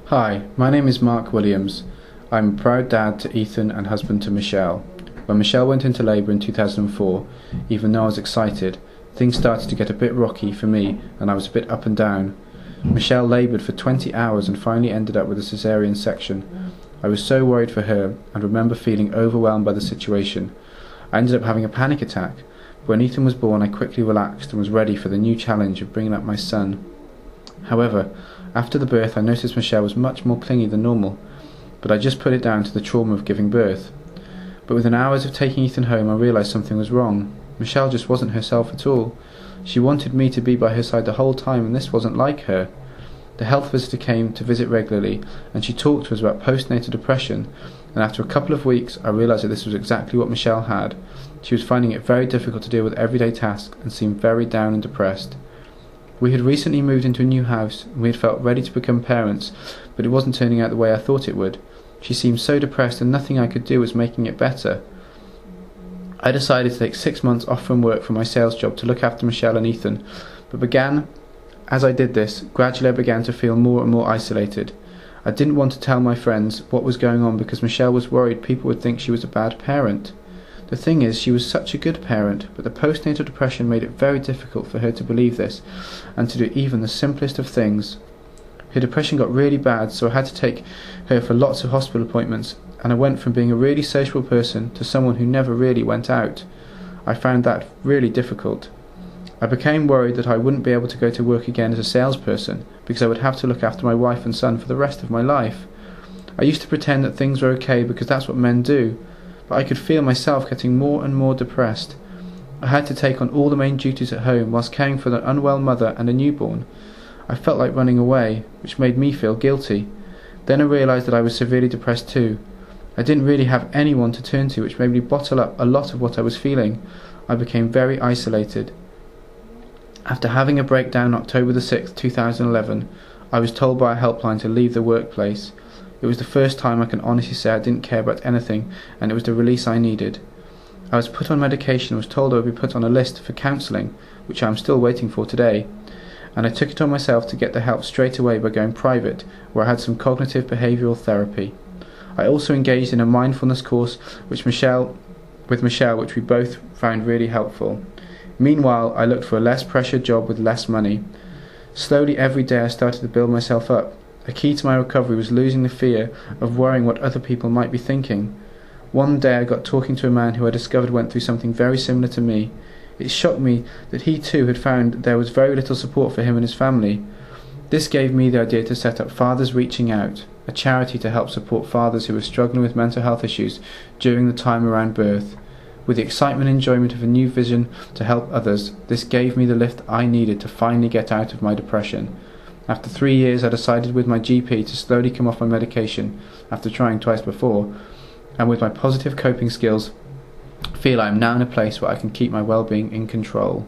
Hi, my name is Mark Williams. I'm a proud dad to Ethan and husband to Michelle. When Michelle went into labour in 2004, even though I was excited, things started to get a bit rocky for me and I was a bit up and down. Michelle laboured for 20 hours and finally ended up with a caesarean section. I was so worried for her and remember feeling overwhelmed by the situation. I ended up having a panic attack. When Ethan was born, I quickly relaxed and was ready for the new challenge of bringing up my son. However, after the birth I noticed Michelle was much more clingy than normal, but I just put it down to the trauma of giving birth. But within hours of taking Ethan home I realised something was wrong. Michelle just wasn't herself at all. She wanted me to be by her side the whole time, and this wasn't like her. The health visitor came to visit regularly and she talked to us about postnatal depression, and after a couple of weeks I realised that this was exactly what Michelle had. She was finding it very difficult to deal with everyday tasks and seemed very down and depressed. We had recently moved into a new house and we had felt ready to become parents, but it wasn't turning out the way I thought it would. She seemed so depressed and nothing I could do was making it better. I decided to take 6 months off from work for my sales job to look after Michelle and Ethan, but as I did this, gradually I began to feel more and more isolated. I didn't want to tell my friends what was going on because Michelle was worried people would think she was a bad parent. The thing is, she was such a good parent, but the postnatal depression made it very difficult for her to believe this, and to do even the simplest of things. Her depression got really bad, so I had to take her for lots of hospital appointments, and I went from being a really sociable person to someone who never really went out. I found that really difficult. I became worried that I wouldn't be able to go to work again as a salesperson, because I would have to look after my wife and son for the rest of my life. I used to pretend that things were okay because that's what men do, but I could feel myself getting more and more depressed. I had to take on all the main duties at home whilst caring for an unwell mother and a newborn. I felt like running away, which made me feel guilty. Then I realised that I was severely depressed too. I didn't really have anyone to turn to, which made me bottle up a lot of what I was feeling. I became very isolated. After having a breakdown on October the 6th, 2011, I was told by a helpline to leave the workplace. It was the first time I can honestly say I didn't care about anything, and it was the release I needed. I was put on medication and was told I would be put on a list for counselling, which I am still waiting for today, and I took it on myself to get the help straight away by going private, where I had some cognitive behavioural therapy. I also engaged in a mindfulness course with Michelle, which we both found really helpful. Meanwhile, I looked for a less pressured job with less money. Slowly every day I started to build myself up. A key to my recovery was losing the fear of worrying what other people might be thinking. One day I got talking to a man who I discovered went through something very similar to me. It shocked me that he too had found there was very little support for him and his family. This gave me the idea to set up Fathers Reaching Out, a charity to help support fathers who were struggling with mental health issues during the time around birth. With the excitement and enjoyment of a new vision to help others, this gave me the lift I needed to finally get out of my depression. After 3 years I decided with my GP to slowly come off my medication, after trying twice before, and with my positive coping skills, feel I am now in a place where I can keep my well-being in control.